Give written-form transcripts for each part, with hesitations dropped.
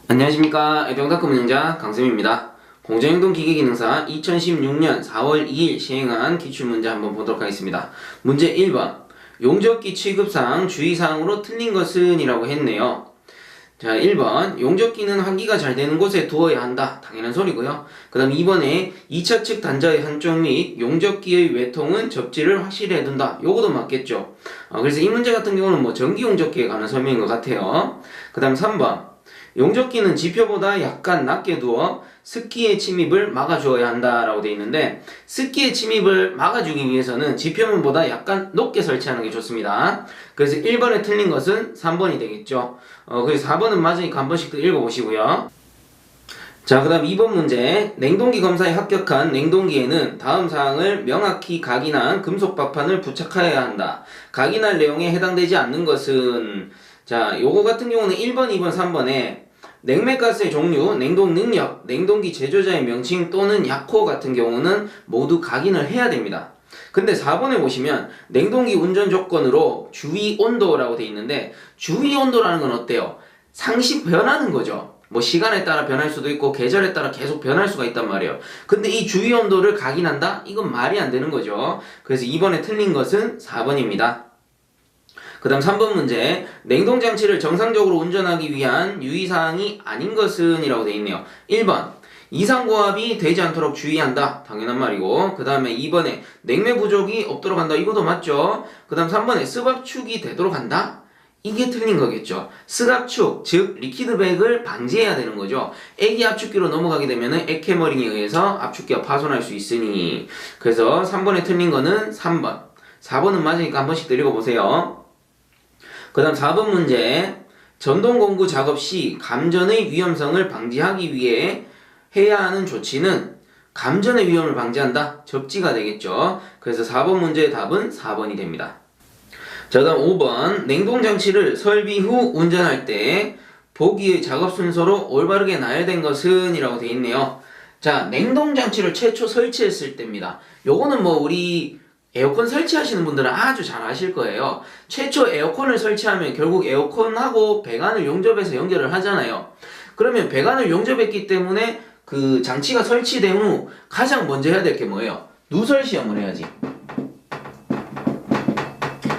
안녕하십니까. 애정탁구 운영자 강쌤입니다. 공정행동기계기능사 2016년 4월 2일 시행한 기출문제 한번 보도록 하겠습니다. 문제 1번 용접기 취급상 주의사항으로 틀린 것은 이라고 했네요. 자, 1번 용접기는 환기가 잘 되는 곳에 두어야 한다. 당연한 소리고요. 그 다음 2번에 2차 측 단자의 한쪽 및 용접기의 외통은 접지를 확실히 해둔다. 요거도 맞겠죠. 그래서 이 문제 같은 경우는 뭐 전기 용접기에 관한 설명인 것 같아요. 그 다음 3번 용접기는 지표보다 약간 낮게 두어 습기의 침입을 막아주어야 한다라고 되어 있는데, 습기의 침입을 막아주기 위해서는 지표면보다 약간 높게 설치하는 게 좋습니다. 그래서 1번에 틀린 것은 3번이 되겠죠. 그래서 4번은 맞으니까 한 번씩 더 읽어보시고요. 자, 그 다음 2번 문제. 냉동기 검사에 합격한 냉동기에는 다음 사항을 명확히 각인한 금속 박판을 부착하여야 한다. 각인할 내용에 해당되지 않는 것은, 자, 요거 같은 경우는 1번, 2번, 3번에 냉매가스의 종류, 냉동 능력, 냉동기 제조자의 명칭 또는 약호 같은 경우는 모두 각인을 해야 됩니다. 근데 4번에 보시면 냉동기 운전 조건으로 주위 온도라고 되어 있는데, 주위 온도라는 건 어때요? 상시 변하는 거죠. 뭐 시간에 따라 변할 수도 있고 계절에 따라 계속 변할 수가 있단 말이에요. 근데 이 주위 온도를 각인한다? 이건 말이 안 되는 거죠. 그래서 2번에 틀린 것은 4번입니다. 그 다음 3번 문제. 냉동장치를 정상적으로 운전하기 위한 유의사항이 아닌 것은 이라고 되어 있네요. 1번 이상고압이 되지 않도록 주의한다. 당연한 말이고, 그 다음에 2번에 냉매 부족이 없도록 한다. 이것도 맞죠. 그 다음 3번에 습압축이 되도록 한다. 이게 틀린 거겠죠. 습압축, 즉 리퀴드백을 방지해야 되는 거죠. 액이 압축기로 넘어가게 되면 액해머링에 의해서 압축기가 파손할 수 있으니. 그래서 3번에 틀린 거는 3번. 4번은 맞으니까 한 번씩 더 읽어보세요. 그 다음 4번 문제. 전동공구 작업 시 감전의 위험성을 방지하기 위해 해야 하는 조치는 감전의 위험을 방지한다. 접지가 되겠죠. 그래서 4번 문제의 답은 4번이 됩니다. 자, 그 다음 5번. 냉동장치를 설비 후 운전할 때 보기의 작업 순서로 올바르게 나열된 것은 이라고 되어 있네요. 자, 냉동장치를 최초 설치했을 때입니다. 요거는 뭐 우리 에어컨 설치하시는 분들은 아주 잘 아실 거예요. 최초 에어컨을 설치하면 결국 에어컨하고 배관을 용접해서 연결을 하잖아요. 그러면 배관을 용접했기 때문에 그 장치가 설치된 후 가장 먼저 해야 될 게 뭐예요? 누설 시험을 해야지.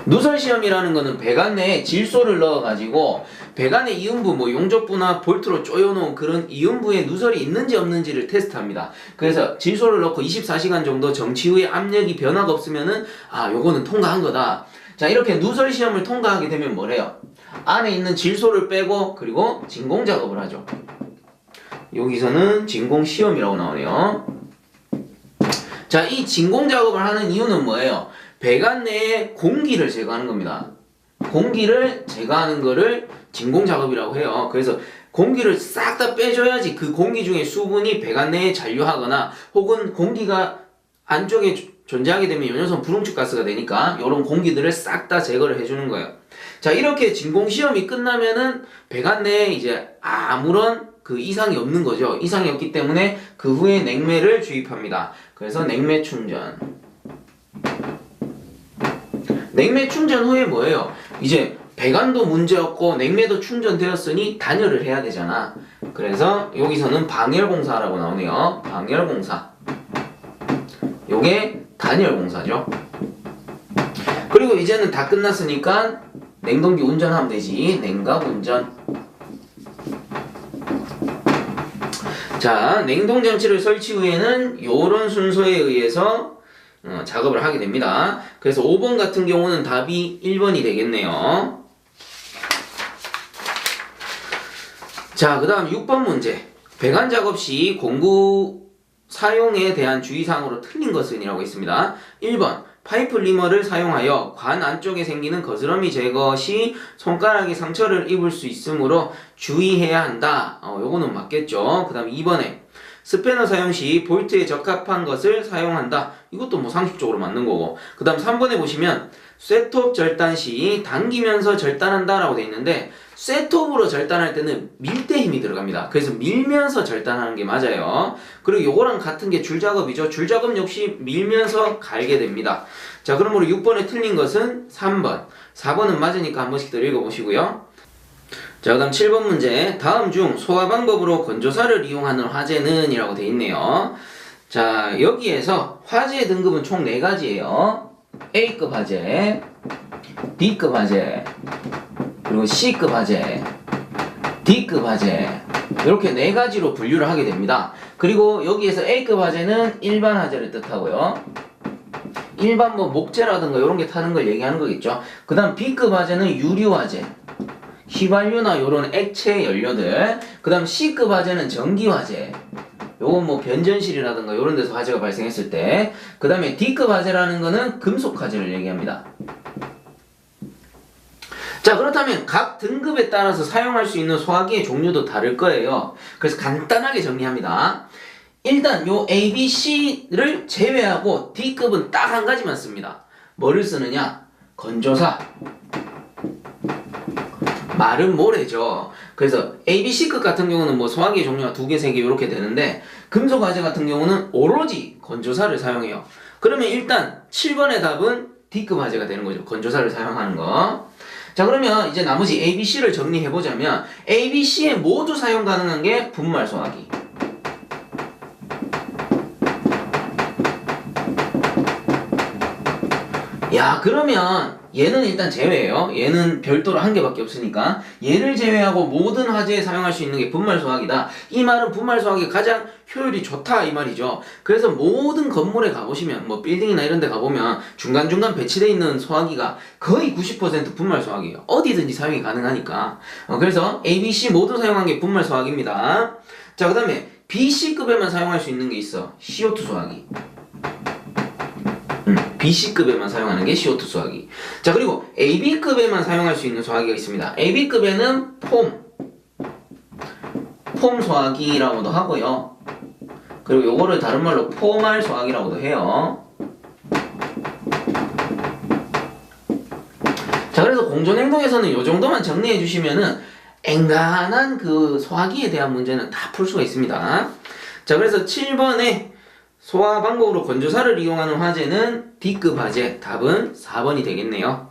누설 시험이라는 거는 배관 내에 질소를 넣어가지고 배관의 이음부, 뭐 용접부나 볼트로 조여놓은 그런 이음부에 누설이 있는지 없는지를 테스트합니다. 그래서 질소를 넣고 24시간 정도 정치 후에 압력이 변화가 없으면은 요거는 통과한 거다. 자, 이렇게 누설 시험을 통과하게 되면 뭐래요? 안에 있는 질소를 빼고 그리고 진공 작업을 하죠. 여기서는 진공 시험이라고 나오네요. 자, 이 진공 작업을 하는 이유는 뭐예요? 배관 내에 공기를 제거하는 겁니다. 공기를 제거하는 거를 진공 작업이라고 해요. 그래서 공기를 싹 다 빼줘야지 그 공기 중에 수분이 배관 내에 잔류하거나 혹은 공기가 안쪽에 존재하게 되면 연료선 불응축 가스가 되니까 이런 공기들을 싹 다 제거를 해주는 거예요. 자, 이렇게 진공 시험이 끝나면은 배관 내에 이제 아무런 그 이상이 없는 거죠. 이상이 없기 때문에 그 후에 냉매를 주입합니다. 그래서 냉매 충전. 냉매 충전 후에 뭐예요? 이제 배관도 문제없고 냉매도 충전되었으니 단열을 해야 되잖아. 그래서 여기서는 방열공사라고 나오네요. 방열공사. 요게 단열공사죠. 그리고 이제는 다 끝났으니까 냉동기 운전하면 되지. 냉각 운전. 자, 냉동장치를 설치 후에는 요런 순서에 의해서 작업을 하게 됩니다. 그래서 5번 같은 경우는 답이 1번이 되겠네요. 자, 그 다음 6번 문제. 배관 작업 시 공구 사용에 대한 주의사항으로 틀린 것은 이라고 있습니다. 1번 파이프 리머를 사용하여 관 안쪽에 생기는 거스러미 제거 시 손가락이 상처를 입을 수 있으므로 주의해야 한다. 요거는 맞겠죠. 그 다음 2번에 스패너 사용 시 볼트에 적합한 것을 사용한다. 이것도 뭐 상식적으로 맞는 거고. 그 다음 3번에 보시면 쇠톱 절단 시 당기면서 절단한다 라고 되어 있는데, 쇠톱으로 절단할 때는 밀 때 힘이 들어갑니다. 그래서 밀면서 절단하는 게 맞아요. 그리고 요거랑 같은 게 줄작업이죠. 줄작업 역시 밀면서 갈게 됩니다. 자, 그러므로 6번에 틀린 것은 3번. 4번은 맞으니까 한 번씩 더 읽어보시고요. 자, 그 다음 7번 문제. 다음 중 소화 방법으로 건조사를 이용하는 화재는? 이라고 돼 있네요. 자, 여기에서 화재 등급은 총 4가지예요. A급 화재, B급 화재, 그리고 C급 화재, D급 화재, 이렇게 4가지로 분류를 하게 됩니다. 그리고 여기에서 A급 화재는 일반 화재를 뜻하고요. 일반 뭐 목재라든가 이런 게 타는 걸 얘기하는 거겠죠. 그 다음 B급 화재는 유류 화재, 휘발유나 이런 액체 연료들. 그 다음 C급 화재는 전기 화재, 요건 뭐 변전실이라든가 이런 데서 화재가 발생했을 때. 그 다음에 D급 화재라는 거는 금속 화재를 얘기합니다. 자, 그렇다면 각 등급에 따라서 사용할 수 있는 소화기의 종류도 다를 거예요. 그래서 간단하게 정리합니다. 일단 요 A, B, C를 제외하고 D급은 딱 한 가지만 씁니다. 뭐를 쓰느냐? 건조사, 마른 모래죠. 그래서 A, B, C급 같은 경우는 뭐 소화기의 종류가 2개, 3개 이렇게 되는데, 금속 화재 같은 경우는 오로지 건조사를 사용해요. 그러면 일단 7번의 답은 D급 화재가 되는 거죠. 건조사를 사용하는 거. 자, 그러면 이제 나머지 A, B, C를 정리해보자면 A, B, C에 모두 사용 가능한 게 분말 소화기. 야, 그러면 얘는 일단 제외예요. 얘는 별도로 한 개밖에 없으니까 얘를 제외하고 모든 화재에 사용할 수 있는 게 분말 소화기다. 이 말은 분말 소화기가 가장 효율이 좋다 이 말이죠. 그래서 모든 건물에 가보시면 뭐 빌딩이나 이런 데 가보면 중간중간 배치되어 있는 소화기가 거의 90% 분말 소화기예요. 어디든지 사용이 가능하니까. 그래서 A, B, C 모두 사용한 게 분말 소화기입니다. 자, 그 다음에 B, C급에만 사용할 수 있는 게 있어. CO2 소화기. BC급에만 사용하는 게 CO2 소화기. 자, 그리고 AB급에만 사용할 수 있는 소화기가 있습니다. AB급에는 폼 소화기라고도 하고요. 그리고 요거를 다른 말로 포말 소화기라고도 해요. 자, 그래서 공존행동에서는 요 정도만 정리해 주시면은 앵간한 그 소화기에 대한 문제는 다 풀 수가 있습니다. 자, 그래서 7번에 소화 방법으로 건조사를 이용하는 화재는 D급 화재. 답은 4번이 되겠네요.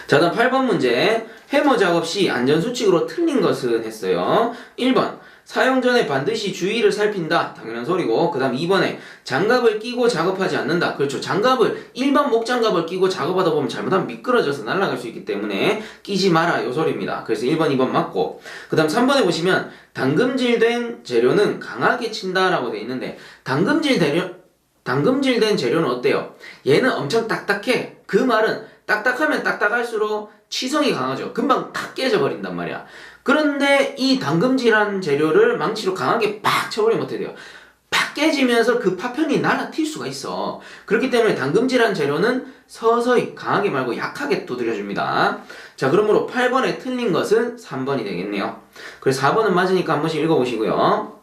자, 다음 8번 문제. 해머 작업 시 안전수칙으로 틀린 것은 했어요. 1번. 사용 전에 반드시 주의를 살핀다. 당연한 소리고. 그 다음 2번에 장갑을 끼고 작업하지 않는다. 그렇죠. 장갑을 일반 목장갑을 끼고 작업하다 보면 잘못하면 미끄러져서 날아갈 수 있기 때문에 끼지 마라. 요 소리입니다. 그래서 1번, 2번 맞고. 그 다음 3번에 보시면 당금질된 재료는 강하게 친다라고 되어 있는데 당금질된 재료는 어때요? 얘는 엄청 딱딱해. 그 말은 딱딱하면 딱딱할수록 치성이 강하죠. 금방 탁 깨져버린단 말이야. 그런데 이 당금질한 재료를 망치로 강하게 팍 쳐버리면 어떻게 돼요? 팍 깨지면서 그 파편이 날아튈 수가 있어. 그렇기 때문에 당금질한 재료는 서서히 강하게 말고 약하게 두드려줍니다. 자, 그러므로 8번에 틀린 것은 3번이 되겠네요. 그래서 4번은 맞으니까 한 번씩 읽어보시고요.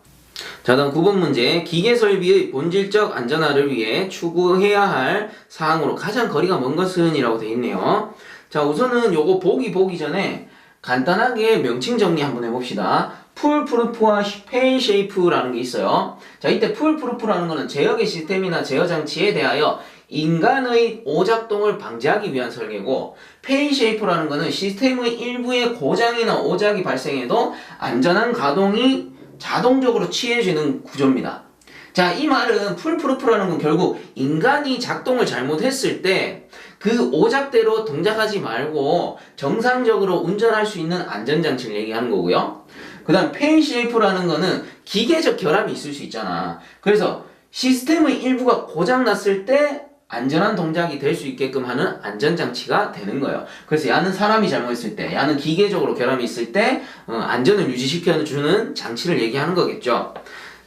자, 다음 9번 문제. 기계 설비의 본질적 안전화를 위해 추구해야 할 사항으로 가장 거리가 먼 것은? 이라고 되어 있네요. 자, 우선은 요거 보기 전에 간단하게 명칭 정리 한번 해봅시다. 풀프루프와 페일 쉐이프라는 게 있어요. 자, 이때 풀프루프라는 거는 제어계 시스템이나 제어 장치에 대하여 인간의 오작동을 방지하기 위한 설계고, 페일 쉐이프라는 거는 시스템의 일부의 고장이나 오작이 발생해도 안전한 가동이 자동적으로 취해지는 구조입니다. 자, 이 말은 풀프루프라는 건 결국 인간이 작동을 잘못했을 때 그 오작대로 동작하지 말고 정상적으로 운전할 수 있는 안전장치를 얘기하는 거고요. 그 다음 페일 쉐이프라는 거는 기계적 결함이 있을 수 있잖아. 그래서 시스템의 일부가 고장났을 때 안전한 동작이 될 수 있게끔 하는 안전장치가 되는 거예요. 그래서 야는 사람이 잘못했을 때, 야는 기계적으로 결함이 있을 때 안전을 유지시켜주는 장치를 얘기하는 거겠죠.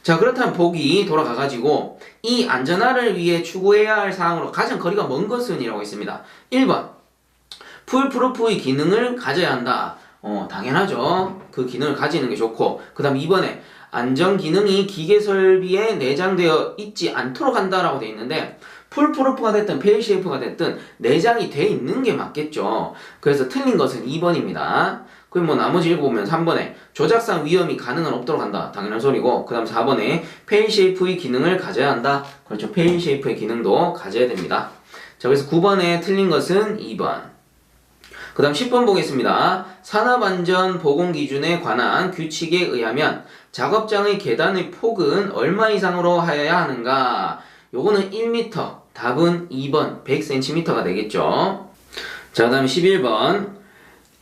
자, 그렇다면 보기 돌아가가지고 이 안전화를 위해 추구해야 할 사항으로 가장 거리가 먼 것은? 이라고 있습니다. 1번. 풀프루프의 기능을 가져야 한다. 당연하죠. 그 기능을 가지는 게 좋고. 그 다음 2번에 안전 기능이 기계 설비에 내장되어 있지 않도록 한다라고 되어 있는데, 풀프루프가 됐든 페일 쉐이프가 됐든 내장이 돼 있는 게 맞겠죠. 그래서 틀린 것은 2번입니다. 그럼 뭐 나머지 읽어보면 3번에 조작상 위험이 가능은 없도록 한다. 당연한 소리고. 그 다음 4번에 페일 쉐이프의 기능을 가져야 한다. 그렇죠. 페일 쉐이프의 기능도 가져야 됩니다. 자, 그래서 9번에 틀린 것은 2번. 그 다음 10번 보겠습니다. 산업안전보건기준에 관한 규칙에 의하면 작업장의 계단의 폭은 얼마 이상으로 하여야 하는가? 요거는 1m, 답은 2번 100cm가 되겠죠. 자, 그 다음 11번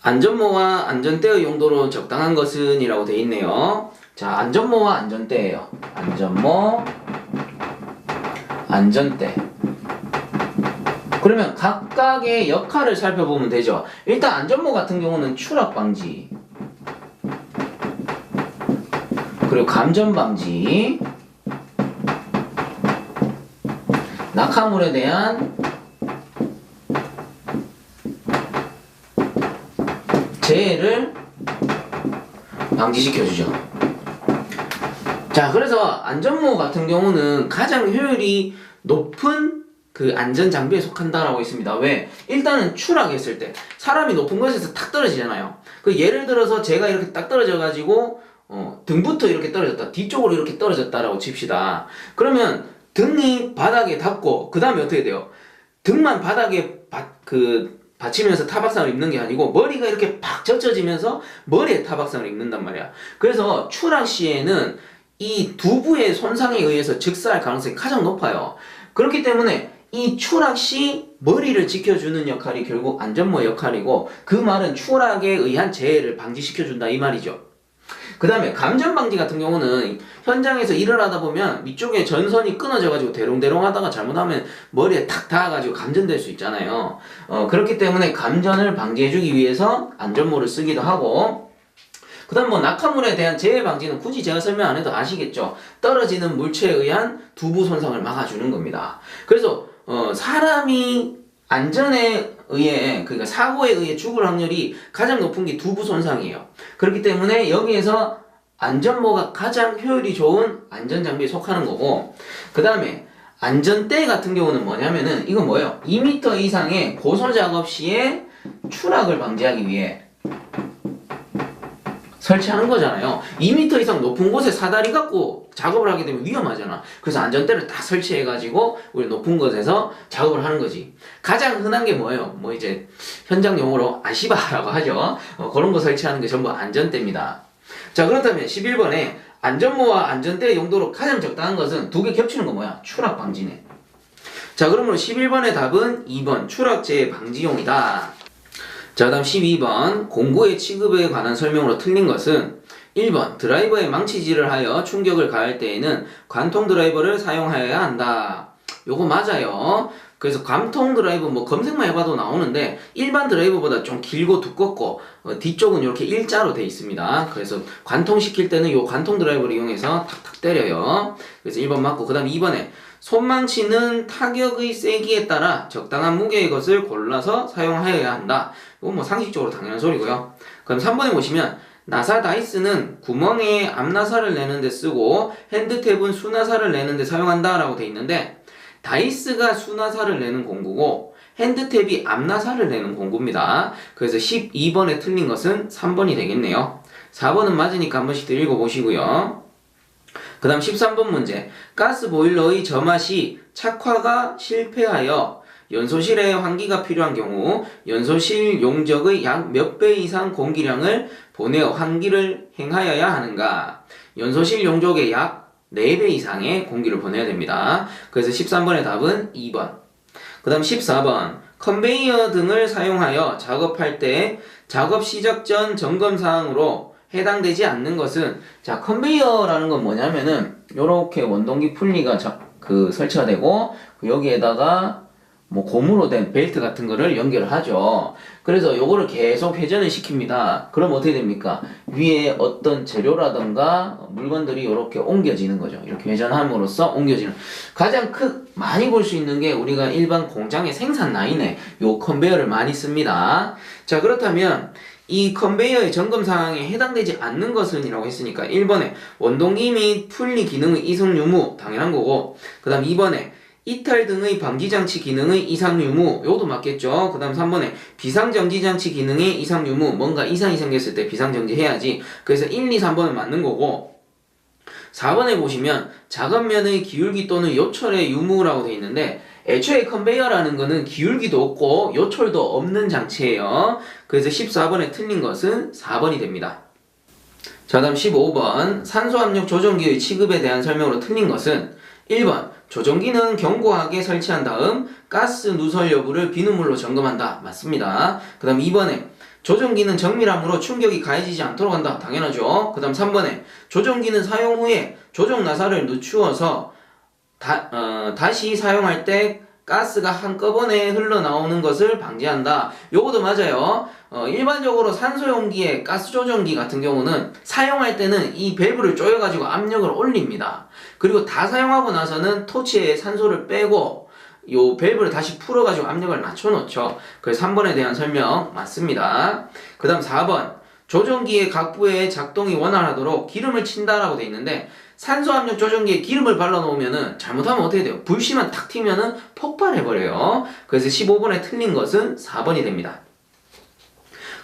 안전모와 안전대의 용도로 적당한 것은 이라고 되어 있네요. 자, 안전모와 안전대예요. 안전모, 안전대. 그러면 각각의 역할을 살펴보면 되죠. 일단 안전모 같은 경우는 추락 방지, 그리고 감전 방지, 낙하물에 대한 재해를 방지시켜주죠. 자, 그래서 안전모 같은 경우는 가장 효율이 높은 그 안전장비에 속한다라고 있습니다. 왜? 일단은 추락했을 때 사람이 높은 곳에서 탁 떨어지잖아요. 그 예를 들어서 제가 이렇게 딱 떨어져가지고 등부터 이렇게 떨어졌다, 뒤쪽으로 이렇게 떨어졌다라고 칩시다. 그러면 등이 바닥에 닿고 그 다음에 어떻게 돼요? 등만 바닥에 받치면서 타박상을 입는 게 아니고 머리가 이렇게 팍 젖혀지면서 머리에 타박상을 입는단 말이야. 그래서 추락 시에는 이 두부의 손상에 의해서 즉사할 가능성이 가장 높아요. 그렇기 때문에 이 추락 시 머리를 지켜주는 역할이 결국 안전모의 역할이고, 그 말은 추락에 의한 재해를 방지시켜준다 이 말이죠. 그 다음에 감전방지 같은 경우는 현장에서 일을 하다 보면 위쪽에 전선이 끊어져가지고 대롱대롱 하다가 잘못하면 머리에 탁 닿아가지고 감전될 수 있잖아요. 그렇기 때문에 감전을 방지해주기 위해서 안전모를 쓰기도 하고, 그 다음 낙하물에 대한 재해 방지는 굳이 제가 설명 안 해도 아시겠죠. 떨어지는 물체에 의한 두부 손상을 막아주는 겁니다. 그래서 사람이 안전에 의해, 그러니까 사고에 의해 죽을 확률이 가장 높은 게 두부 손상이에요. 그렇기 때문에 여기에서 안전모가 가장 효율이 좋은 안전장비에 속하는 거고, 그 다음에 안전대 같은 경우는 뭐냐면은 이건 뭐예요? 2m 이상의 고소작업 시에 추락을 방지하기 위해 설치하는 거잖아요. 2m 이상 높은 곳에 사다리 갖고 작업을 하게 되면 위험하잖아. 그래서 안전대를 딱 설치해가지고 우리 높은 곳에서 작업을 하는 거지. 가장 흔한 게 뭐예요? 이제 현장 용어로 아시바라고 하죠. 그런 거 설치하는 게 전부 안전대입니다. 자, 그렇다면 11번에 안전모와 안전대의 용도로 가장 적당한 것은 두 개 겹치는 거 뭐야? 추락 방지네. 자, 그러므로 11번의 답은 2번 추락재해 방지용이다. 자, 그 다음 12번 공구의 취급에 관한 설명으로 틀린 것은 1번 드라이버에 망치질을 하여 충격을 가할 때에는 관통 드라이버를 사용하여야 한다. 요거 맞아요. 그래서 관통 드라이버 검색만 해봐도 나오는데 일반 드라이버보다 좀 길고 두껍고 뒤쪽은 이렇게 일자로 돼 있습니다. 그래서 관통시킬 때는 요 관통 드라이버를 이용해서 탁탁 때려요. 그래서 1번 맞고, 그 다음 2번에 손망치는 타격의 세기에 따라 적당한 무게의 것을 골라서 사용하여야 한다. 이건 상식적으로 당연한 소리고요. 그럼 3번에 보시면 나사 다이스는 구멍에 앞나사를 내는데 쓰고 핸드탭은 수나사를 내는데 사용한다 라고 돼 있는데, 다이스가 수나사를 내는 공구고 핸드탭이 앞나사를 내는 공구입니다. 그래서 12번에 틀린 것은 3번이 되겠네요. 4번은 맞으니까 한 번씩 더 읽어보시고요. 그 다음 13번 문제. 가스보일러의 점화 시 착화가 실패하여 연소실에 환기가 필요한 경우 연소실 용적의 약 몇 배 이상 공기량을 보내어 환기를 행하여야 하는가? 연소실 용적의 약 4배 이상의 공기를 보내야 됩니다. 그래서 13번의 답은 2번. 그 다음 14번. 컨베이어 등을 사용하여 작업할 때 작업 시작 전 점검사항으로 해당되지 않는 것은, 자, 컨베이어라는 건 뭐냐면은 요렇게 원동기 풀리가 설치가 되고 여기에다가 고무로 된 벨트 같은 거를 연결을 하죠. 그래서 요거를 계속 회전을 시킵니다. 그럼 어떻게 됩니까? 위에 어떤 재료라던가 물건들이 이렇게 옮겨지는 거죠. 이렇게 회전함으로써 옮겨지는. 가장 많이 볼 수 있는 게 우리가 일반 공장의 생산 라인에 요 컨베이어를 많이 씁니다. 자, 그렇다면 이 컨베이어의 점검 사항에 해당되지 않는 것은 이라고 했으니까 1번에 원동기 및 풀리 기능의 이상 유무 당연한 거고, 그 다음 2번에 이탈 등의 방지장치 기능의 이상 유무, 요것도 맞겠죠. 그 다음 3번에 비상정지장치 기능의 이상 유무, 뭔가 이상이 생겼을 때 비상정지 해야지. 그래서 1, 2, 3번은 맞는 거고, 4번에 보시면 작업면의 기울기 또는 요철의 유무라고 되어 있는데 애초에 컨베이어라는 거는 기울기도 없고 요철도 없는 장치예요. 그래서 14번에 틀린 것은 4번이 됩니다. 자, 다음 15번 산소압력 조정기의 취급에 대한 설명으로 틀린 것은 1번 조정기는 견고하게 설치한 다음 가스 누설 여부를 비누물로 점검한다. 맞습니다. 그 다음 2번에 조정기는 정밀함으로 충격이 가해지지 않도록 한다. 당연하죠. 그 다음 3번에 조정기는 사용 후에 조정 나사를 늦추어서 다시 사용할 때 가스가 한꺼번에 흘러나오는 것을 방지한다. 요것도 맞아요. 일반적으로 산소용기의 가스 조정기 같은 경우는 사용할 때는 이 밸브를 조여가지고 압력을 올립니다. 그리고 다 사용하고 나서는 토치에 산소를 빼고 요 밸브를 다시 풀어가지고 압력을 낮춰놓죠. 그래서 3번에 대한 설명 맞습니다. 그 다음 4번 조정기의 각 부의 작동이 원활하도록 기름을 친다라고 돼 있는데 산소압력 조정기에 기름을 발라놓으면은 잘못하면 어떻게 돼요? 불씨만 탁 튀면은 폭발해버려요. 그래서 15번에 틀린 것은 4번이 됩니다.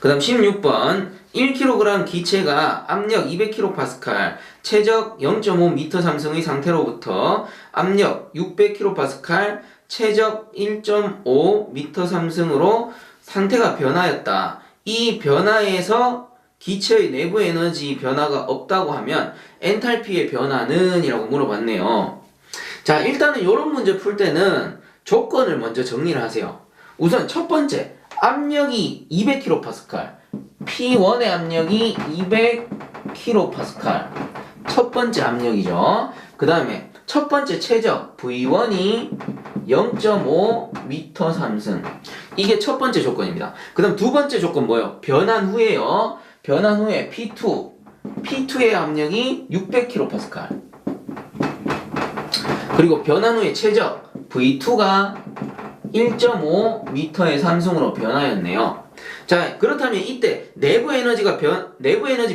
그 다음 16번 1kg 기체가 압력 200kPa, 최적 0.5m 상승의 상태로부터 압력 600kPa, 최적 1.5m 상승으로 상태가 변하였다. 이 변화에서 기체의 내부 에너지 변화가 없다고 하면 엔탈피의 변화는? 이라고 물어봤네요. 자, 일단은 이런 문제 풀 때는 조건을 먼저 정리를 하세요. 우선 첫 번째 압력이 200kPa, P1의 압력이 200kPa 첫 번째 압력이죠. 그 다음에 첫 번째 최적 V1이 0.5m 상승, 이게 첫 번째 조건입니다. 그 다음 두 번째 조건 뭐예요? 변환 후에요. 변환 후에 P2의 압력이 600kPa, 그리고 변환 후에 최적 V2가 1.5m의 상승으로 변하였네요. 자, 그렇다면 이때 내부 에너지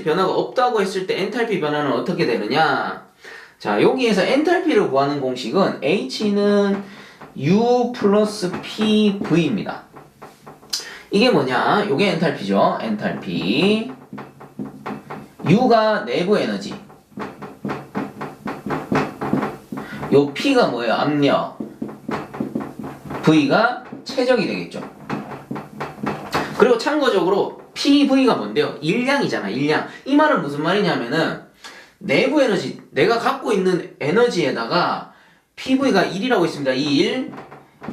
변화가 없다고 했을 때 엔탈피 변화는 어떻게 되느냐? 자, 여기에서 엔탈피를 구하는 공식은 H는 U 플러스 PV입니다. 이게 뭐냐? 요게 엔탈피죠. 엔탈피. U가 내부 에너지. 요 P가 뭐예요? 압력. V가 최적이 되겠죠. 그리고 참고적으로 PV가 뭔데요? 일량이잖아, 일량. 이 말은 무슨 말이냐면은 내부 에너지, 내가 갖고 있는 에너지에다가 PV가 1이라고 있습니다.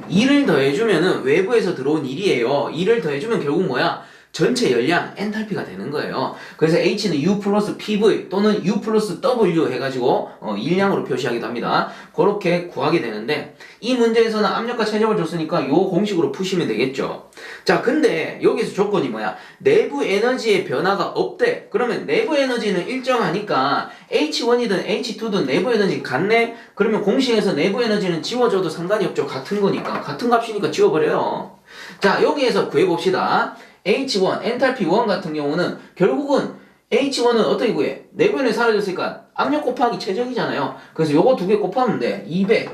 1을 더해주면은 외부에서 들어온 1이에요. 1을 더해주면 결국 뭐야? 전체 열량, 엔탈피가 되는 거예요. 그래서 H는 U 플러스 PV 또는 U 플러스 W 해가지고 일량으로 표시하기도 합니다. 그렇게 구하게 되는데 이 문제에서는 압력과 최적을 줬으니까 요 공식으로 푸시면 되겠죠. 자, 근데 여기서 조건이 뭐야? 내부 에너지의 변화가 없대. 그러면 내부 에너지는 일정하니까 H1이든 H2든 내부 에너지 같네? 그러면 공식에서 내부 에너지는 지워줘도 상관이 없죠. 같은 거니까. 같은 값이니까 지워버려요. 자, 여기에서 구해봅시다. H1, 엔탈피 1 같은 경우는 결국은 H1은 어떻게 구해? 내부 에너지 사라졌으니까 압력 곱하기 최적이잖아요. 그래서 요거 두 개 곱하면 돼. 200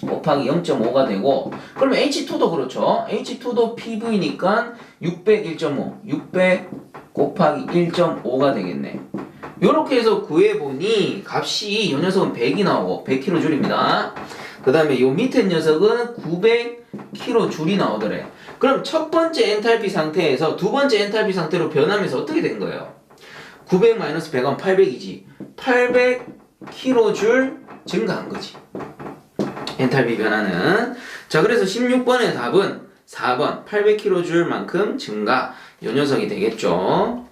곱하기 0.5가 되고, 그러면 H2도 그렇죠. H2도 PV니까 600 1.5, 600 곱하기 1.5가 되겠네. 요렇게 해서 구해보니 값이 요 녀석은 100이 나오고 100kJ입니다. 그 다음에 요 밑에 녀석은 900kJ이 나오더래. 그럼 첫 번째 엔탈피 상태에서 두 번째 엔탈피 상태로 변하면서 어떻게 된 거예요? 900 마이너스 100하면 800이지. 800kJ 증가한 거지. 엔탈피 변화는. 자, 그래서 16번의 답은 4번 800kJ만큼 증가. 요 녀석이 되겠죠.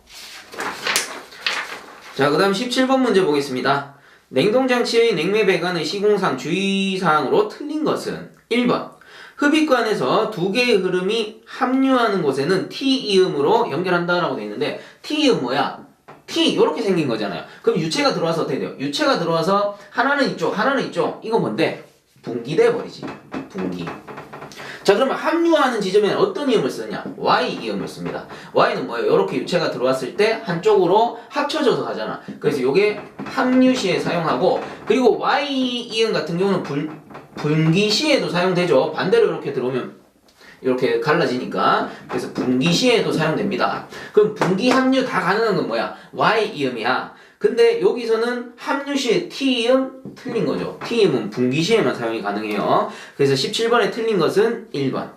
자, 그 다음 17번 문제 보겠습니다. 냉동장치의 냉매 배관의 시공상 주의사항으로 틀린 것은 1번 흡입관에서 두 개의 흐름이 합류하는 곳에는 T이음으로 연결한다라고 되어 있는데 T이음 뭐야? T 요렇게 생긴 거잖아요. 그럼 유체가 들어와서 어떻게 돼요? 유체가 들어와서 하나는 이쪽 하나는 이쪽. 이거 뭔데? 분기돼 버리지. 분기. 자, 그러면 합류하는 지점에는 어떤 이음을 쓰냐? Y 이음을 씁니다. Y는 뭐예요? 이렇게 유체가 들어왔을 때 한쪽으로 합쳐져서 가잖아. 그래서 요게 합류 시에 사용하고, 그리고 Y 이음 같은 경우는 분기 시에도 사용되죠. 반대로 이렇게 들어오면 이렇게 갈라지니까. 그래서 분기 시에도 사용됩니다. 그럼 분기 합류 다 가능한 건 뭐야? Y 이음이야. 근데 여기서는 합류 시에 T음 틀린 거죠. T음은 분기 시에만 사용이 가능해요. 그래서 17번에 틀린 것은 1번.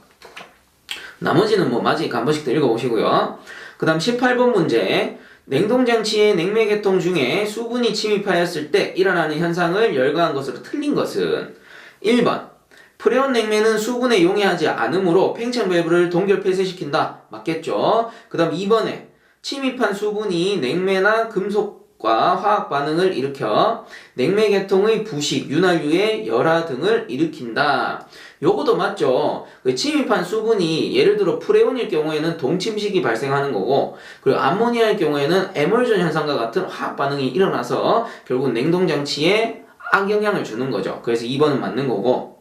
나머지는 뭐 맞으니까 한 번씩 더 읽어보시고요. 그 다음 18번 문제. 냉동장치의 냉매 계통 중에 수분이 침입하였을 때 일어나는 현상을 열거한 것으로 틀린 것은 1번. 프레온 냉매는 수분에 용해하지 않으므로 팽창 밸브를 동결 폐쇄시킨다. 맞겠죠? 그 다음 2번에 침입한 수분이 냉매나 금속과 화학 반응을 일으켜 냉매 계통의 부식, 윤활유의 열화 등을 일으킨다. 요거도 맞죠? 침입한 수분이 예를 들어 프레온일 경우에는 동침식이 발생하는 거고, 그리고 암모니아일 경우에는 에멀전 현상과 같은 화학 반응이 일어나서 결국 냉동장치에 악영향을 주는 거죠. 그래서 2번은 맞는 거고,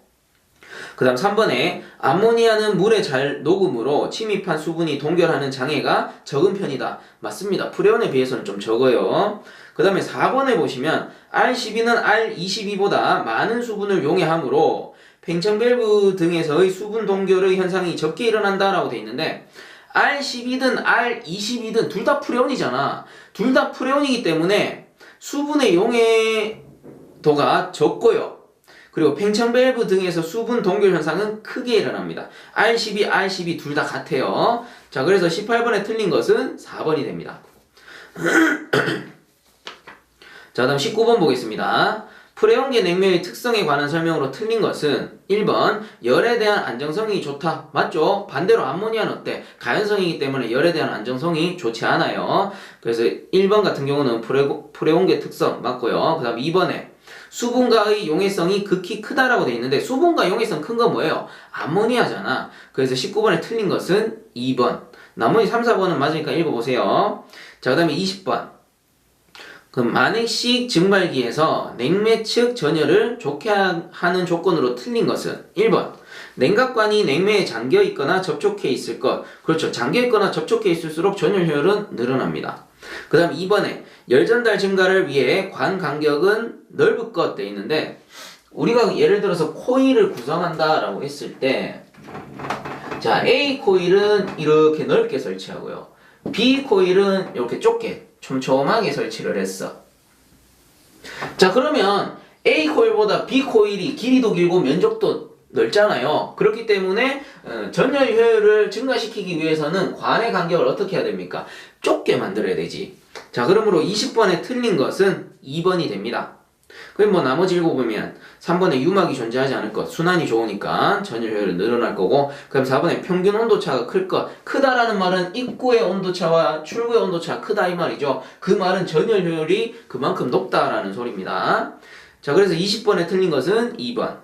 그 다음 3번에 암모니아는 물에 잘 녹음으로 침입한 수분이 동결하는 장애가 적은 편이다. 맞습니다. 프레온에 비해서는 좀 적어요. 그 다음에 4번에 보시면 R12는 R22보다 많은 수분을 용해하므로 팽창 밸브 등에서의 수분 동결의 현상이 적게 일어난다라고 돼 있는데, R12든 R22든 둘 다 프레온이잖아. 둘 다 프레온이기 때문에 수분의 용해도가 적고요. 그리고 팽창 밸브 등에서 수분 동결 현상은 크게 일어납니다. R12, R12 둘 다 같아요. 자, 그래서 18번에 틀린 것은 4번이 됩니다. 자, 다음 19번 보겠습니다. 프레온계 냉매의 특성에 관한 설명으로 틀린 것은 1번 열에 대한 안정성이 좋다. 맞죠? 반대로 암모니아는 어때? 가연성이기 때문에 열에 대한 안정성이 좋지 않아요. 그래서 1번 같은 경우는 프레온계 특성 맞고요. 그 다음 2번에 수분과의 용해성이 극히 크다라고 돼 있는데, 수분과 용해성 큰 건 뭐예요? 암모니아잖아. 그래서 19번에 틀린 것은 2번. 나머지 3, 4번은 맞으니까 읽어보세요. 자, 그 다음에 20번. 만액식 증발기에서 냉매 측 전열을 좋게 하는 조건으로 틀린 것은 1번. 냉각관이 냉매에 잠겨 있거나 접촉해 있을 것. 그렇죠. 잠겨 있거나 접촉해 있을수록 전열 효율은 늘어납니다. 그 다음 2번에 열 전달 증가를 위해 관 간격은 넓을 것 돼 있는데, 우리가 예를 들어서 코일을 구성한다라고 했을 때, 자, A 코일은 이렇게 넓게 설치하고요. B 코일은 이렇게 좁게 촘촘하게 설치를 했어. 자, 그러면 A 코일보다 B 코일이 길이도 길고 면적도 넓잖아요. 그렇기 때문에 전열 효율을 증가시키기 위해서는 관의 간격을 어떻게 해야 됩니까? 좁게 만들어야 되지. 자, 그러므로 20번에 틀린 것은 2번이 됩니다. 그럼 뭐 나머지 읽어보면 3번에 유막이 존재하지 않을 것, 순환이 좋으니까 전열 효율은 늘어날 거고, 그럼 4번에 평균 온도차가 클 것. 크다라는 말은 입구의 온도차와 출구의 온도차가 크다 이 말이죠. 그 말은 전열 효율이 그만큼 높다라는 소리입니다. 자, 그래서 20번에 틀린 것은 2번.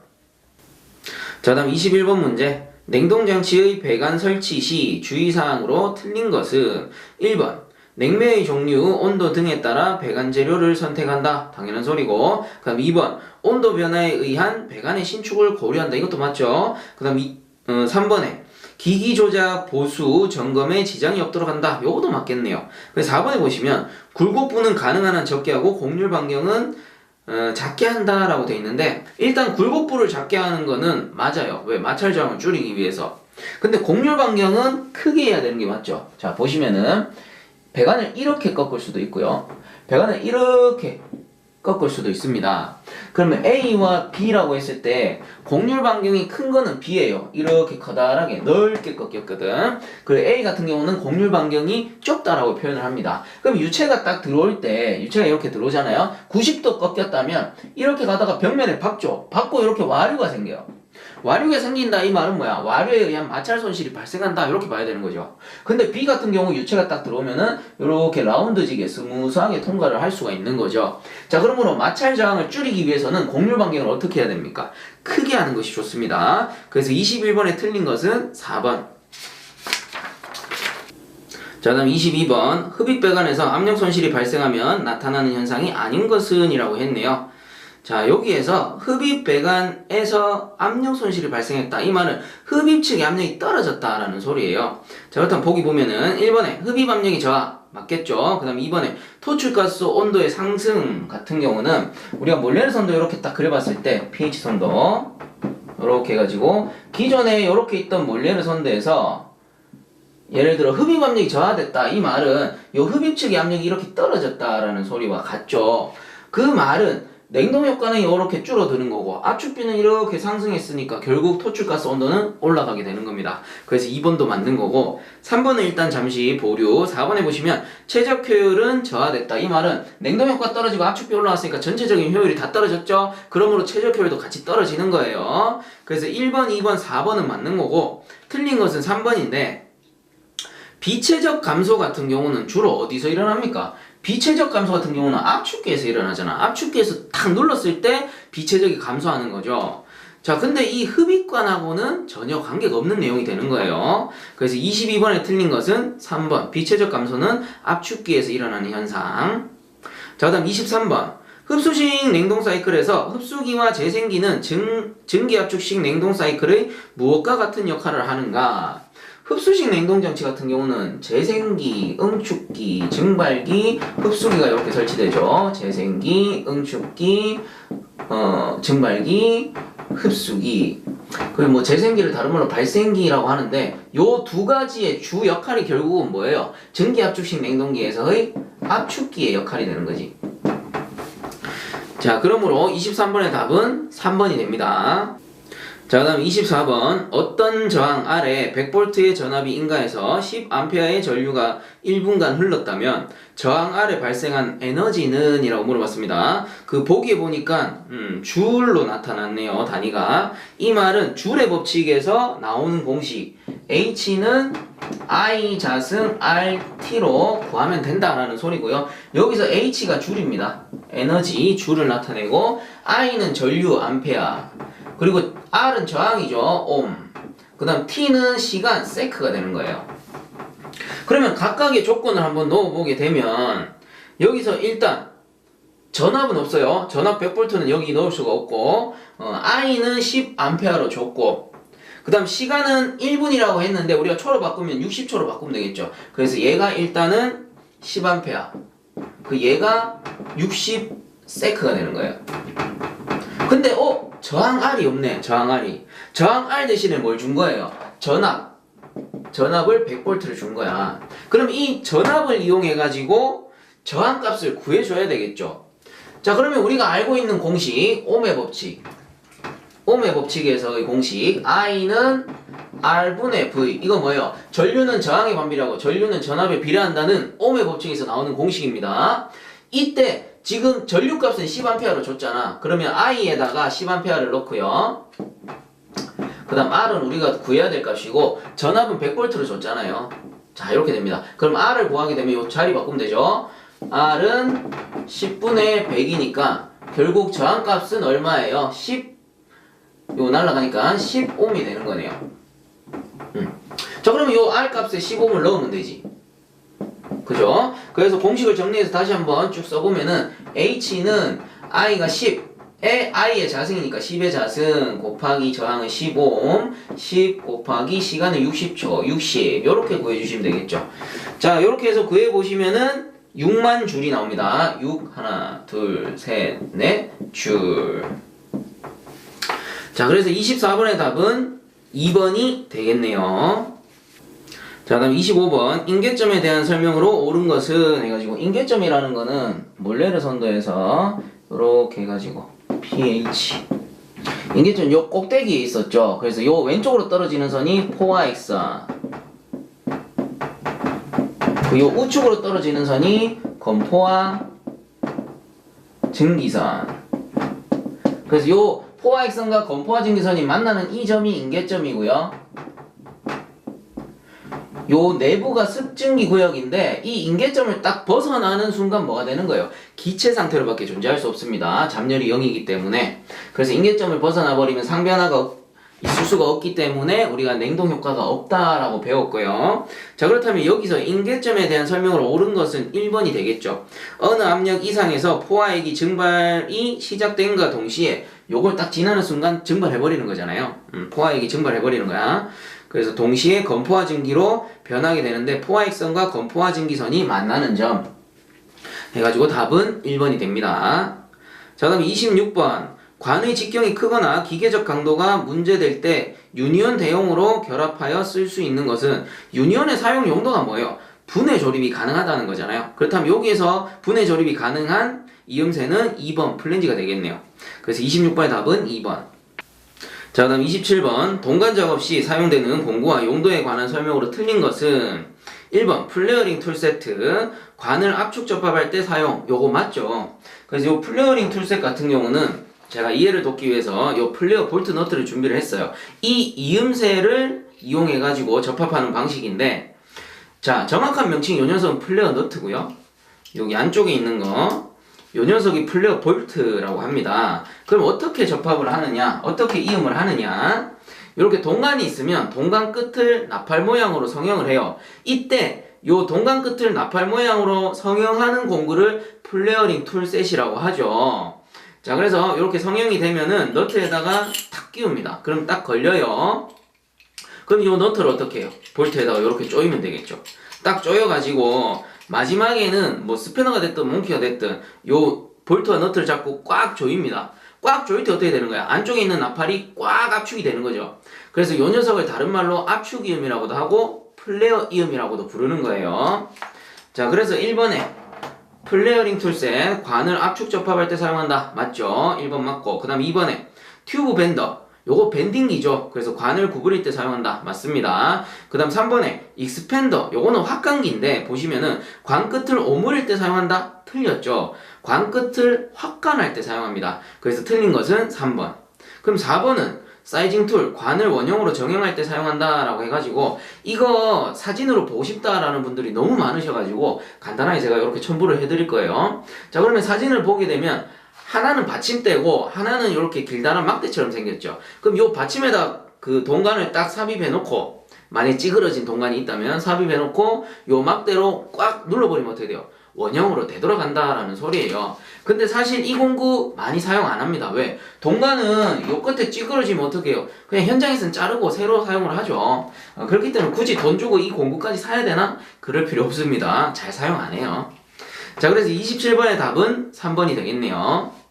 자, 다음 21번 문제. 냉동장치의 배관 설치 시 주의사항으로 틀린 것은 1번. 냉매의 종류, 온도 등에 따라 배관 재료를 선택한다. 당연한 소리고. 그 다음 2번. 온도 변화에 의한 배관의 신축을 고려한다. 이것도 맞죠? 그 다음 3번에 기기 조작, 보수, 점검에 지장이 없도록 한다. 요것도 맞겠네요. 그래서 4번에 보시면 굴곡부는 가능한 한 적게 하고 곡률 반경은 작게 한다라고 돼 있는데, 일단 굴곡부를 작게 하는 거는 맞아요. 왜? 마찰 저항을 줄이기 위해서. 근데 곡률 반경은 크게 해야 되는 게 맞죠? 자, 보시면은 배관을 이렇게 꺾을 수도 있고요. 배관을 이렇게 꺾을 수도 있습니다. 그러면 A와 B라고 했을 때 곡률 반경이 큰 거는 B예요. 이렇게 커다랗게 넓게 꺾였거든. 그리고 A 같은 경우는 곡률 반경이 좁다라고 표현을 합니다. 그럼 유체가 딱 들어올 때, 유체가 이렇게 들어오잖아요. 90도 꺾였다면 이렇게 가다가 벽면에 박죠. 박고 이렇게 와류가 생겨요. 와류가 생긴다 이 말은 뭐야? 와류에 의한 마찰 손실이 발생한다 이렇게 봐야 되는 거죠. 근데 B 같은 경우 유체가 딱 들어오면은 이렇게 라운드지게 스무스하게 통과를 할 수가 있는 거죠. 자, 그러므로 마찰 저항을 줄이기 위해서는 곡률 반경을 어떻게 해야 됩니까? 크게 하는 것이 좋습니다. 그래서 21번에 틀린 것은 4번. 자, 다음 22번. 흡입 배관에서 압력 손실이 발생하면 나타나는 현상이 아닌 것은 이라고 했네요. 자, 여기에서 흡입 배관에서 압력 손실이 발생했다. 이 말은 흡입 측의 압력이 떨어졌다라는 소리예요. 자, 그렇다면 보기 보면은 1번에 흡입 압력이 저하 맞겠죠? 그 다음 2번에 토출가스 온도의 상승 같은 경우는 우리가 몰레르 선도 이렇게 딱 그려봤을 때 pH 선도 이렇게 해가지고 기존에 이렇게 있던 몰레르 선도에서 예를 들어 흡입 압력이 저하됐다. 이 말은 요 흡입 측의 압력이 이렇게 떨어졌다라는 소리와 같죠. 그 말은 냉동 효과는 이렇게 줄어드는 거고 압축비는 이렇게 상승했으니까 결국 토출가스 온도는 올라가게 되는 겁니다. 그래서 2번도 맞는 거고 3번은 일단 잠시 보류. 4번에 보시면 최적 효율은 저하됐다. 이 말은 냉동 효과 떨어지고 압축비 올라왔으니까 전체적인 효율이 다 떨어졌죠. 그러므로 최적 효율도 같이 떨어지는 거예요. 그래서 1번, 2번, 4번은 맞는 거고 틀린 것은 3번인데 비최적 감소 같은 경우는 주로 어디서 일어납니까? 비최적 감소 같은 경우는 압축기에서 일어나잖아. 압축기에서 탁 눌렀을 때 비최적이 감소하는 거죠. 자, 근데 이 흡입관하고는 전혀 관계가 없는 내용이 되는 거예요. 그래서 22번에 틀린 것은 3번. 비최적 감소는 압축기에서 일어나는 현상. 자, 그 다음 23번. 흡수식 냉동 사이클에서 흡수기와 재생기는 증기압축식 냉동 사이클의 무엇과 같은 역할을 하는가? 흡수식 냉동장치 같은 경우는 재생기, 응축기, 증발기, 흡수기가 이렇게 설치되죠. 재생기, 응축기, 증발기, 흡수기. 그리고 뭐 재생기를 다른 말로 발생기라고 하는데 요 두 가지의 주 역할이 결국은 뭐예요? 증기압축식 냉동기에서의 압축기의 역할이 되는 거지. 자, 그러므로 23번의 답은 3번이 됩니다. 자, 그 다음 24번. 어떤 저항 아래 100V의 전압이 인가해서 10A의 전류가 1분간 흘렀다면 저항 아래 발생한 에너지는? 이라고 물어봤습니다. 그 보기에 보니까 줄로 나타났네요. 단위가. 이 말은 줄의 법칙에서 나오는 공식 H는 I 자승 RT로 구하면 된다라는 소리고요. 여기서 H가 줄입니다. 에너지, 줄을 나타내고 I는 전류, 암페어. 그리고 R은 저항이죠. 옴. 그 다음 T는 시간, 세크가 되는 거예요. 그러면 각각의 조건을 한번 넣어보게 되면 여기서 일단 전압은 없어요. 전압 100V는 여기 넣을 수가 없고 I는 10A로 줬고 그 다음 시간은 1분이라고 했는데 우리가 초로 바꾸면 60초로 바꾸면 되겠죠. 그래서 얘가 일단은 10A 그 얘가 60세크가 되는 거예요. 근데 저항 R이 없네. 저항 R이. 저항 R 대신에 뭘 준 거예요? 전압을 100V를 준 거야. 그럼 이 전압을 이용해 가지고 저항 값을 구해줘야 되겠죠. 자, 그러면 우리가 알고 있는 공식 옴의 법칙. 옴의 법칙에서의 공식 I는 R분의 V. 이거 뭐예요? 전류는 저항의 반비례하고 전류는 전압에 비례한다는 옴의 법칙에서 나오는 공식입니다. 이때 지금 전류값은 10A로 줬잖아. 그러면 I에다가 10A를 넣고요. 그 다음 R은 우리가 구해야 될 값이고 전압은 100V로 줬잖아요. 자, 이렇게 됩니다. 그럼 R을 구하게 되면 요 자리 바꾸면 되죠. R은 10분의 100이니까 결국 저항값은 얼마예요? 10 요 날라가니까 10ohm이 되는 거네요. 자, 그러면 요 R 값에 15ohm을 넣으면 되지. 그죠? 그래서 공식을 정리해서 다시 한번 쭉 써보면은 H는 I가 10에 I의 자승이니까 10의 자승 곱하기 저항은 15ohm 10 곱하기 시간은 60초 60 요렇게 구해주시면 되겠죠. 자, 요렇게 해서 구해보시면은 6만 줄이 나옵니다. 6 하나 둘 셋 넷 줄. 자, 그래서 24번의 답은 2번이 되겠네요. 자, 다음 25번. 인계점에 대한 설명으로 옳은 것은 해가지고 인계점이라는 거는 몰레르 선도에서 이렇게 해가지고 pH 인계점 요 꼭대기에 있었죠. 그래서 요 왼쪽으로 떨어지는 선이 포화 X선 그 요 우측으로 떨어지는 선이 건포화 증기선. 그래서 요 포화 X선과 건포화 증기선이 만나는 이 점이 인계점이고요. 요 내부가 습증기 구역인데 이 인계점을 딱 벗어나는 순간 뭐가 되는 거예요? 기체 상태로밖에 존재할 수 없습니다. 잡열이 0이기 때문에. 그래서 인계점을 벗어나 버리면 상변화가 있을 수가 없기 때문에 우리가 냉동 효과가 없다라고 배웠고요. 자, 그렇다면 여기서 인계점에 대한 설명으로 옳은 것은 1번이 되겠죠. 어느 압력 이상에서 포화액이 증발이 시작된과 동시에 요걸 딱 지나는 순간 증발해버리는 거잖아요. 포화액이 증발해버리는 거야. 그래서 동시에 건포화 증기로 변하게 되는데 포화액선과 건포화 증기선이 만나는 점 해가지고 답은 1번이 됩니다. 자, 그다음 26번. 관의 직경이 크거나 기계적 강도가 문제될 때 유니온 대용으로 결합하여 쓸 수 있는 것은 유니온의 사용 용도가 뭐예요? 분해 조립이 가능하다는 거잖아요. 그렇다면 여기에서 분해 조립이 가능한 이음새는 2번 플랜지가 되겠네요. 그래서 26번의 답은 2번. 자, 그다음 27번 동간 작업 시 사용되는 공구와 용도에 관한 설명으로 틀린 것은 1번 플레어링 툴 세트 관을 압축 접합할 때 사용. 요거 맞죠? 그래서 요 플레어링 툴 세트 같은 경우는 제가 이해를 돕기 위해서 요 플레어 볼트 너트를 준비를 했어요. 이 이음새를 이용해 가지고 접합하는 방식인데, 자, 정확한 명칭 요 녀석은 플레어 너트고요. 여기 안쪽에 있는 거 요 녀석이 플레어 볼트라고 합니다. 그럼 어떻게 접합을 하느냐? 어떻게 이음을 하느냐? 이렇게 동간이 있으면 동간 끝을 나팔 모양으로 성형을 해요. 이때 요 동간 끝을 나팔 모양으로 성형하는 공구를 플레어링 툴셋이라고 하죠. 자, 그래서 이렇게 성형이 되면은 너트에다가 탁 끼웁니다. 그럼 딱 걸려요. 그럼 이 너트를 어떻게 해요? 볼트에다가 이렇게 조이면 되겠죠. 딱 조여가지고 마지막에는 뭐 스패너가 됐든 몽키가 됐든 요 볼트와 너트를 잡고 꽉 조입니다. 꽉 조일 때 어떻게 되는 거야? 안쪽에 있는 나팔이 꽉 압축이 되는 거죠. 그래서 요 녀석을 다른 말로 압축이음이라고도 하고 플레어 이음이라고도 부르는 거예요. 자, 그래서 1번에 플레어링 툴셋 관을 압축 접합할 때 사용한다. 맞죠? 1번 맞고. 그 다음 2번에 튜브 밴더. 요거 밴딩기죠. 그래서 관을 구부릴 때 사용한다. 맞습니다. 그 다음 3번에 익스펜더. 요거는 확관기인데 보시면은 관 끝을 오므릴 때 사용한다. 틀렸죠. 관 끝을 확관할 때 사용합니다. 그래서 틀린 것은 3번. 그럼 4번은 사이징 툴, 관을 원형으로 정형할 때 사용한다 라고 해가지고 이거 사진으로 보고 싶다라는 분들이 너무 많으셔가지고 간단하게 제가 이렇게 첨부를 해드릴 거예요. 자, 그러면 사진을 보게 되면 하나는 받침대고 하나는 이렇게 길다란 막대처럼 생겼죠. 그럼 이 받침에다 그 동간을 딱 삽입해 놓고, 만약에 찌그러진 동간이 있다면 삽입해 놓고 이 막대로 꽉 눌러버리면 어떻게 돼요? 원형으로 되돌아간다라는 소리예요. 근데 사실 이 공구 많이 사용 안 합니다. 왜? 동간은 요 끝에 찌그러지면 어떻게 해요? 그냥 현장에서는 자르고 새로 사용을 하죠. 그렇기 때문에 굳이 돈 주고 이 공구까지 사야 되나? 그럴 필요 없습니다. 잘 사용 안 해요. 자, 그래서 27번의 답은 3번이 되겠네요.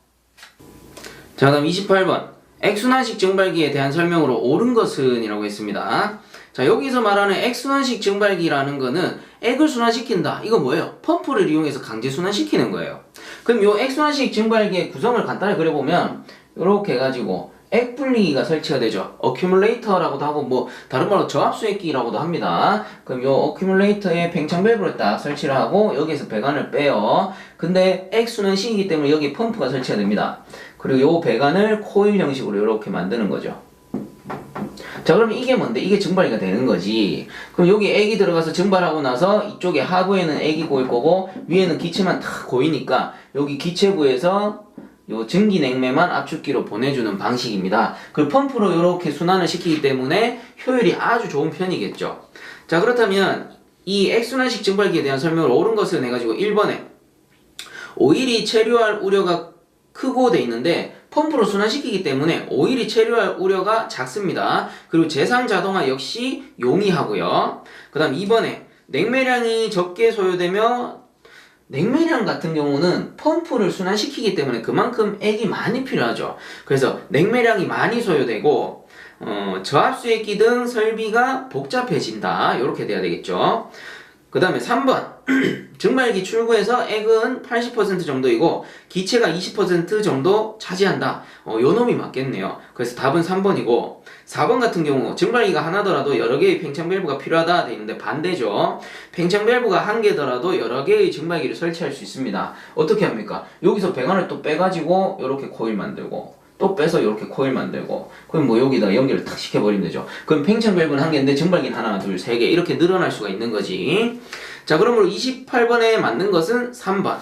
자, 그럼 28번 액순환식 증발기에 대한 설명으로 옳은 것은 이라고 했습니다. 자, 여기서 말하는 액순환식 증발기라는 거는 액을 순환시킨다. 이거 뭐예요? 펌프를 이용해서 강제 순환시키는 거예요. 그럼 요 액순환식 증발기의 구성을 간단히 그려보면 이렇게 해가지고 액분리기가 설치가 되죠. 어큐뮬레이터라고도 하고 뭐 다른 말로 저압수액기라고도 합니다. 그럼 요 어큐뮬레이터에 팽창 밸브를 딱 설치를 하고 여기에서 배관을 빼요. 근데 액순환식이기 때문에 여기 펌프가 설치가 됩니다. 그리고 요 배관을 코일 형식으로 이렇게 만드는 거죠. 자, 그러면 이게 뭔데? 이게 증발기가 되는 거지. 그럼 여기 액이 들어가서 증발하고 나서 이쪽에 하부에는 액이 고일 거고 위에는 기체만 탁 고이니까 여기 기체부에서 요 증기 냉매만 압축기로 보내주는 방식입니다. 그 펌프로 이렇게 순환을 시키기 때문에 효율이 아주 좋은 편이겠죠. 자, 그렇다면 이 액순환식 증발기에 대한 설명을 옳은 것을 해가지고 1번에 오일이 체류할 우려가 크고 돼 있는데 펌프로 순환시키기 때문에 오일이 체류할 우려가 작습니다. 그리고 제상 자동화 역시 용이하고요. 그 다음 2번에 냉매량이 적게 소요되며 냉매량 같은 경우는 펌프를 순환시키기 때문에 그만큼 액이 많이 필요하죠. 그래서 냉매량이 많이 소요되고 저압수액기 등 설비가 복잡해진다. 이렇게 돼야 되겠죠. 그 다음에 3번 증발기 출구에서 액은 80% 정도이고 기체가 20% 정도 차지한다. 요 놈이 맞겠네요. 그래서 답은 3번이고 4번 같은 경우 증발기가 하나더라도 여러 개의 팽창 밸브가 필요하다 돼 있는데 반대죠. 팽창 밸브가 한 개더라도 여러 개의 증발기를 설치할 수 있습니다. 어떻게 합니까? 여기서 배관을 또 빼가지고 이렇게 코일 만들고 또 빼서 이렇게 코일 만들고 그럼 뭐 여기다 연결을 탁 시켜버리면 되죠. 그럼 팽창 밸브는 한 개인데 증발기는 하나, 둘, 세 개 이렇게 늘어날 수가 있는 거지. 자, 그러므로 28번에 맞는 것은 3번.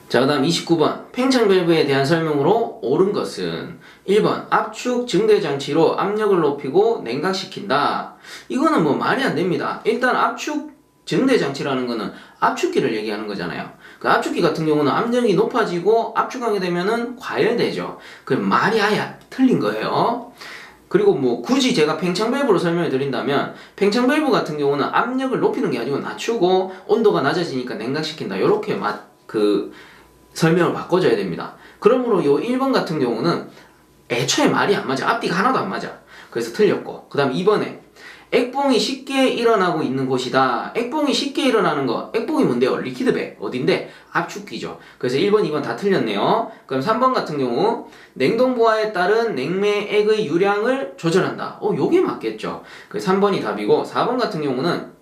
자, 그 다음 29번 팽창 밸브에 대한 설명으로 옳은 것은 1번 압축 증대 장치로 압력을 높이고 냉각시킨다. 이거는 뭐 말이 안 됩니다. 일단 압축 증대 장치라는 거는 압축기를 얘기하는 거잖아요. 그 압축기 같은 경우는 압력이 높아지고 압축하게 되면은 과열되죠. 그럼 말이 아예 틀린 거예요. 그리고 뭐 굳이 제가 팽창 밸브로 설명을 드린다면 팽창 밸브 같은 경우는 압력을 높이는 게 아니고 낮추고 온도가 낮아지니까 냉각시킨다. 이렇게 설명을 바꿔줘야 됩니다. 그러므로 요 1번 같은 경우는 애초에 말이 안 맞아. 앞뒤가 하나도 안 맞아. 그래서 틀렸고. 그 다음 2번에 액봉이 쉽게 일어나고 있는 곳이다. 액봉이 쉽게 일어나는 거. 액봉이 뭔데요? 리퀴드백. 어딘데? 압축기죠. 그래서 1번, 2번 다 틀렸네요. 그럼 3번 같은 경우 냉동부하에 따른 냉매액의 유량을 조절한다. 요게 맞겠죠. 그래서 3번이 답이고 4번 같은 경우는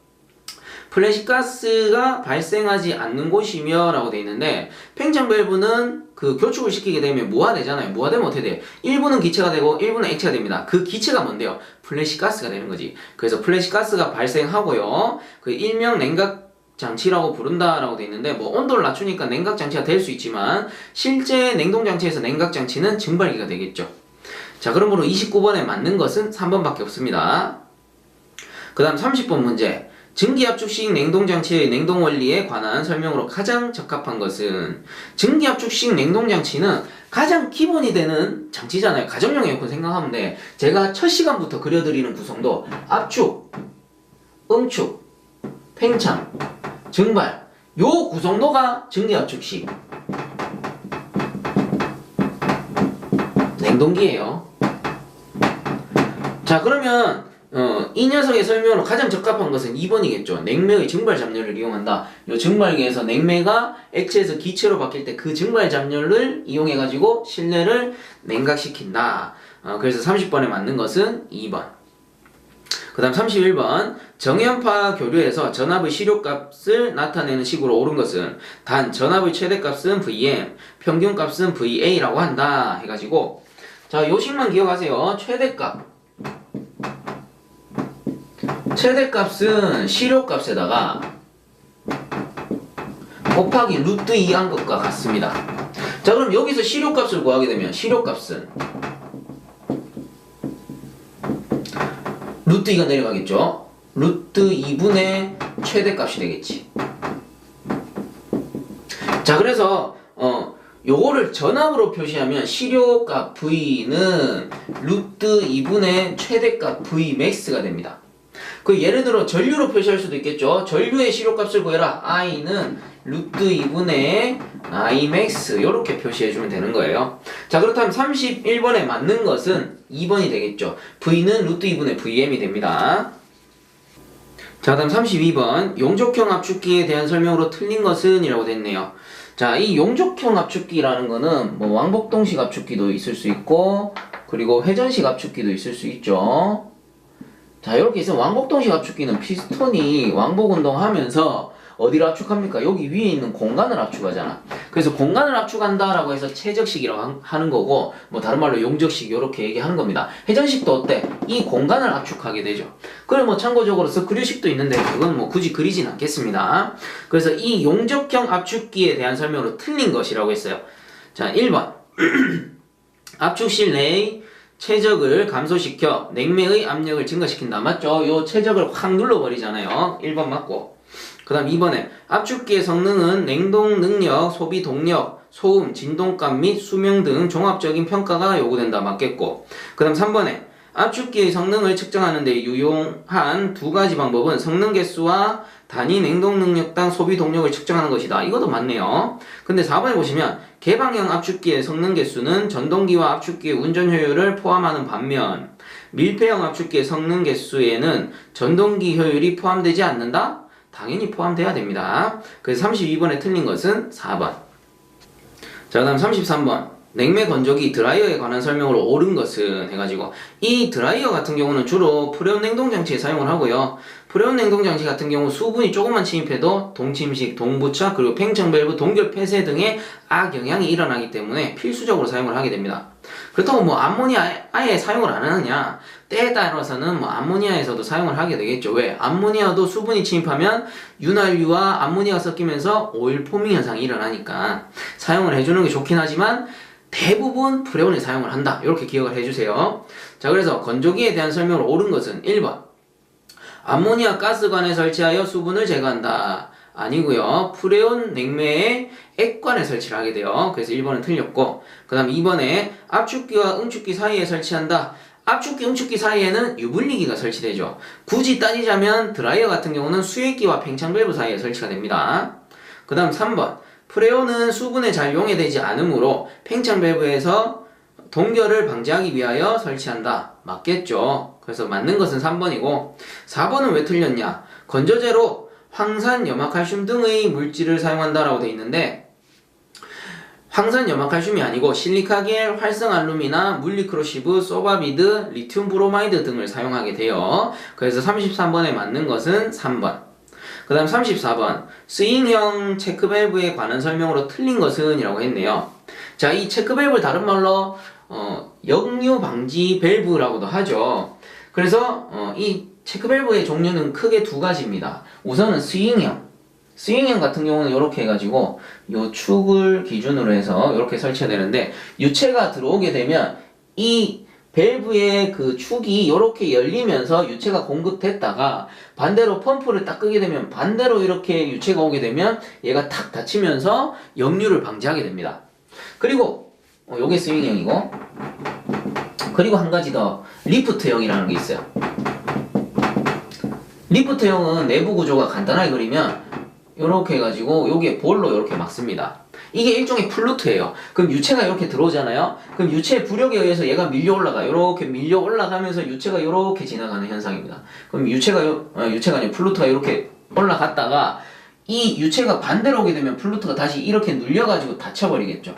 플래시가스가 발생하지 않는 곳이며 라고 돼 있는데 팽창 밸브는 그 교축을 시키게 되면 무화되잖아요. 무화되면 어떻게 돼? 일부는 기체가 되고 일부는 액체가 됩니다. 그 기체가 뭔데요? 플래시가스가 되는 거지. 그래서 플래시가스가 발생하고요. 그 일명 냉각 장치라고 부른다라고 돼 있는데 뭐 온도를 낮추니까 냉각 장치가 될 수 있지만 실제 냉동 장치에서 냉각 장치는 증발기가 되겠죠. 자, 그러므로 29번에 맞는 것은 3번밖에 없습니다. 그 다음 30번 문제. 증기압축식 냉동장치의 냉동원리에 관한 설명으로 가장 적합한 것은 증기압축식 냉동장치는 가장 기본이 되는 장치잖아요. 가정용 에어컨 생각하면 돼. 제가 첫 시간부터 그려드리는 구성도 압축, 응축, 팽창, 증발 요 구성도가 증기압축식 냉동기예요. 자, 그러면 이 녀석의 설명으로 가장 적합한 것은 2번이겠죠. 냉매의 증발 잡열을 이용한다. 이 증발기에서 냉매가 액체에서 기체로 바뀔 때 그 증발 잡열을 이용해가지고 실내를 냉각시킨다. 그래서 30번에 맞는 것은 2번. 그 다음 31번. 정연파 교류에서 전압의 시료값을 나타내는 식으로 옳은 것은 단 전압의 최대값은 Vm, 평균값은 VA라고 한다. 해가지고 자, 요식만 기억하세요. 최대값은 시료값에다가 곱하기 루트 2 한 것과 같습니다. 자, 그럼 여기서 시료값을 구하게 되면 시료값은 루트 2가 내려가겠죠. 루트 2분의 최대값이 되겠지. 자, 그래서 요거를 전압으로 표시하면 시료값 V는 루트 2분의 최대값 Vmax가 됩니다. 그 예를 들어 전류로 표시할 수도 있겠죠. 전류의 시료값을 구해라. I는 루트 2분의 Imax 이렇게 표시해주면 되는 거예요. 자, 그렇다면 31번에 맞는 것은 2번이 되겠죠. V는 루트 2분의 VM이 됩니다. 자, 다음 32번 용접형 압축기에 대한 설명으로 틀린 것은 이라고 됐네요. 자, 이 용접형 압축기라는 거는 뭐 왕복동식 압축기도 있을 수 있고 그리고 회전식 압축기도 있을 수 있죠. 자, 이렇게 있으면 왕복동식 압축기는 피스톤이 왕복 운동하면서 어디를 압축합니까? 여기 위에 있는 공간을 압축하잖아. 그래서 공간을 압축한다라고 해서 최적식이라고 하는 거고 뭐 다른 말로 용접식 이렇게 얘기하는 겁니다. 회전식도 어때? 이 공간을 압축하게 되죠. 그리고 뭐 참고적으로 스크류식도 있는데 그건 뭐 굳이 그리진 않겠습니다. 그래서 이 용접형 압축기에 대한 설명으로 틀린 것이라고 했어요. 자, 1번 압축실 내의 최적을 감소시켜 냉매의 압력을 증가시킨다. 맞죠? 요 최적을 확 눌러버리잖아요. 1번 맞고. 그 다음 2번에 압축기의 성능은 냉동 능력, 소비 동력, 소음, 진동감 및 수명 등 종합적인 평가가 요구된다. 맞겠고. 그 다음 3번에 압축기의 성능을 측정하는 데 유용한 두 가지 방법은 성능 개수와 단위 냉동 능력당 소비 동력을 측정하는 것이다. 이것도 맞네요. 근데 4번에 보시면 개방형 압축기의 성능 개수는 전동기와 압축기의 운전 효율을 포함하는 반면 밀폐형 압축기의 성능 개수에는 전동기 효율이 포함되지 않는다? 당연히 포함돼야 됩니다. 그래서 32번에 틀린 것은 4번. 자, 다음 33번. 냉매 건조기 드라이어에 관한 설명으로 옳은 것은 해가지고 이 드라이어 같은 경우는 주로 프레온 냉동장치에 사용을 하고요. 프레온 냉동장치 같은 경우 수분이 조금만 침입해도 동침식, 동부착, 그리고 팽창 밸브, 동결 폐쇄 등의 악영향이 일어나기 때문에 필수적으로 사용을 하게 됩니다. 그렇다고 뭐 암모니아 아예 사용을 안 하느냐? 때에 따라서는 뭐 암모니아에서도 사용을 하게 되겠죠. 왜? 암모니아도 수분이 침입하면 윤활유와 암모니아가 섞이면서 오일 포밍 현상이 일어나니까 사용을 해주는 게 좋긴 하지만 대부분 프레온에 사용을 한다. 이렇게 기억을 해주세요. 자, 그래서 건조기에 대한 설명으로 옳은 것은 1번 암모니아 가스관에 설치하여 수분을 제거한다. 아니고요. 프레온 냉매에 액관에 설치를 하게 돼요. 그래서 1번은 틀렸고 그 다음 2번에 압축기와 응축기 사이에 설치한다. 압축기, 응축기 사이에는 유분리기가 설치되죠. 굳이 따지자면 드라이어 같은 경우는 수액기와 팽창 밸브 사이에 설치가 됩니다. 그 다음 3번 프레온은 수분에 잘 용해되지 않으므로 팽창 밸브에서 동결을 방지하기 위하여 설치한다. 맞겠죠? 그래서 맞는 것은 3번이고 4번은 왜 틀렸냐? 건조제로 황산, 염화칼슘 등의 물질을 사용한다라고 돼 있는데 황산, 염화칼슘이 아니고 실리카겔, 활성알루미나, 물리크로시브, 소바비드, 리튬 브로마이드 등을 사용하게 돼요. 그래서 33번에 맞는 것은 3번. 그 다음 34번 스윙형 체크밸브에 관한 설명으로 틀린 것은 이라고 했네요. 자, 이 체크밸브를 다른 말로 역류 방지 밸브라고도 하죠. 그래서 이 체크밸브의 종류는 크게 두 가지입니다. 우선은 스윙형 같은 경우는 이렇게 해가지고 요 축을 기준으로 해서 이렇게 설치해야 되는데 유체가 들어오게 되면 이 밸브의 그 축이 이렇게 열리면서 유체가 공급됐다가 반대로 펌프를 딱 끄게 되면 반대로 이렇게 유체가 오게 되면 얘가 탁 닫히면서 역류를 방지하게 됩니다. 그리고 요게 스윙형이고 그리고 한 가지 더 리프트형이라는 게 있어요. 리프트형은 내부 구조가 간단하게 그리면 요렇게 해가지고 여기에 볼로 이렇게 막습니다. 이게 일종의 플루트예요. 그럼 유체가 이렇게 들어오잖아요. 그럼 유체의 부력에 의해서 얘가 밀려 올라가. 이렇게 밀려 올라가면서 유체가 이렇게 지나가는 현상입니다. 그럼 유체가 아니고 플루트가 이렇게 올라갔다가 이 유체가 반대로 오게 되면 플루트가 다시 이렇게 눌려가지고 닫혀버리겠죠.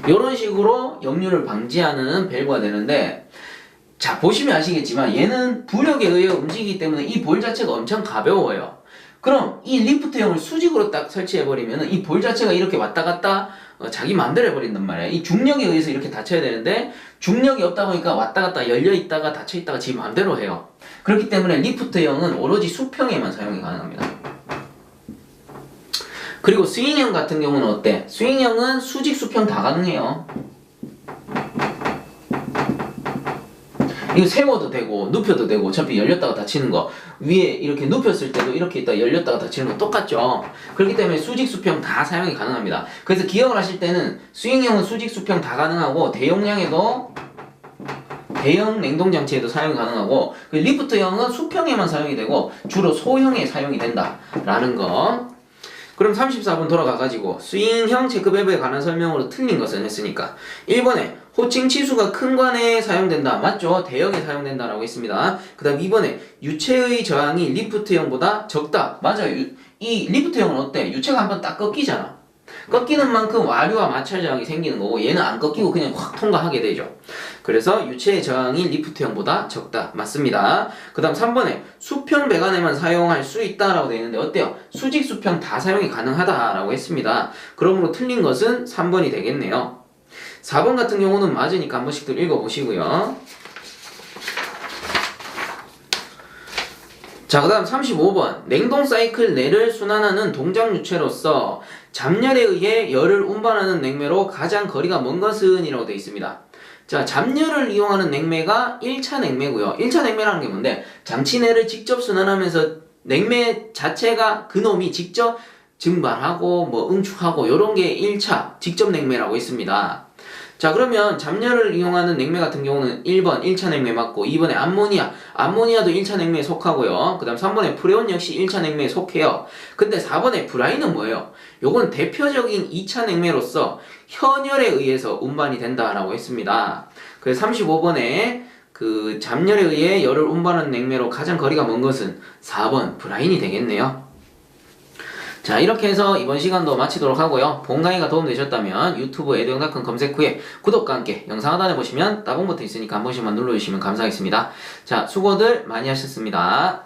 이런 식으로 역류를 방지하는 밸브가 되는데, 자 보시면 아시겠지만 얘는 부력에 의해 움직이기 때문에 이 볼 자체가 엄청 가벼워요. 그럼 이 리프트형을 수직으로 딱 설치해버리면 이 볼 자체가 이렇게 왔다 갔다 자기 마음대로 해버린단 말이에요. 이 중력에 의해서 이렇게 닫혀야 되는데 중력이 없다 보니까 왔다 갔다 열려있다가 닫혀있다가 지 마음대로 해요. 그렇기 때문에 리프트형은 오로지 수평에만 사용이 가능합니다. 그리고 스윙형 같은 경우는 어때? 스윙형은 수직 수평 다 가능해요. 이거 세워도 되고 눕혀도 되고 어차피 열렸다가 닫히는 거 위에 이렇게 눕혔을 때도 이렇게 있다가 열렸다가 닫히는 거 똑같죠. 그렇기 때문에 수직 수평 다 사용이 가능합니다. 그래서 기억을 하실 때는 스윙형은 수직 수평 다 가능하고 대용량에도 대형 냉동장치에도 사용이 가능하고 리프트형은 수평에만 사용이 되고 주로 소형에 사용이 된다라는 거. 그럼 34번 돌아가가지고 스윙형 체크밸브에 관한 설명으로 틀린 것은 했으니까 1번에 호칭 치수가 큰 관에 사용된다. 맞죠? 대형에 사용된다라고 했습니다. 그 다음 2번에 유체의 저항이 리프트형보다 적다. 맞아요. 이 리프트형은 어때? 유체가 한번 딱 꺾이잖아. 꺾이는 만큼 와류와 마찰 저항이 생기는 거고 얘는 안 꺾이고 그냥 확 통과하게 되죠. 그래서 유체의 저항이 리프트형보다 적다. 맞습니다. 그 다음 3번에 수평 배관에만 사용할 수 있다라고 되어 있는데 어때요? 수직 수평 다 사용이 가능하다라고 했습니다. 그러므로 틀린 것은 3번이 되겠네요. 4번 같은 경우는 맞으니까 한 번씩 더 읽어보시고요. 자, 그 다음 35번 냉동 사이클 내를 순환하는 동작 유체로서 잡열에 의해 열을 운반하는 냉매로 가장 거리가 먼 것은 이라고 되어 있습니다. 자, 잡열을 이용하는 냉매가 1차 냉매고요. 1차 냉매라는 게 뭔데? 장치 내를 직접 순환하면서 냉매 자체가 그놈이 직접 증발하고 뭐 응축하고 요런 게 1차 직접 냉매라고 있습니다. 자, 그러면 잡열을 이용하는 냉매 같은 경우는 1번 1차 냉매 맞고 2번에 암모니아도 1차 냉매에 속하고요. 그 다음 3번에 프레온 역시 1차 냉매에 속해요. 근데 4번에 브라인은 뭐예요? 요건 대표적인 2차 냉매로서 현열에 의해서 운반이 된다라고 했습니다. 그래서 35번에 그 잡열에 의해 열을 운반하는 냉매로 가장 거리가 먼 것은 4번 브라인이 되겠네요. 자, 이렇게 해서 이번 시간도 마치도록 하고요. 본 강의가 도움되셨다면 유튜브 에듀영닷컴 검색 후에 구독과 함께 영상 하단에 보시면 따봉 버튼 있으니까 한 번씩만 눌러주시면 감사하겠습니다. 자, 수고들 많이 하셨습니다.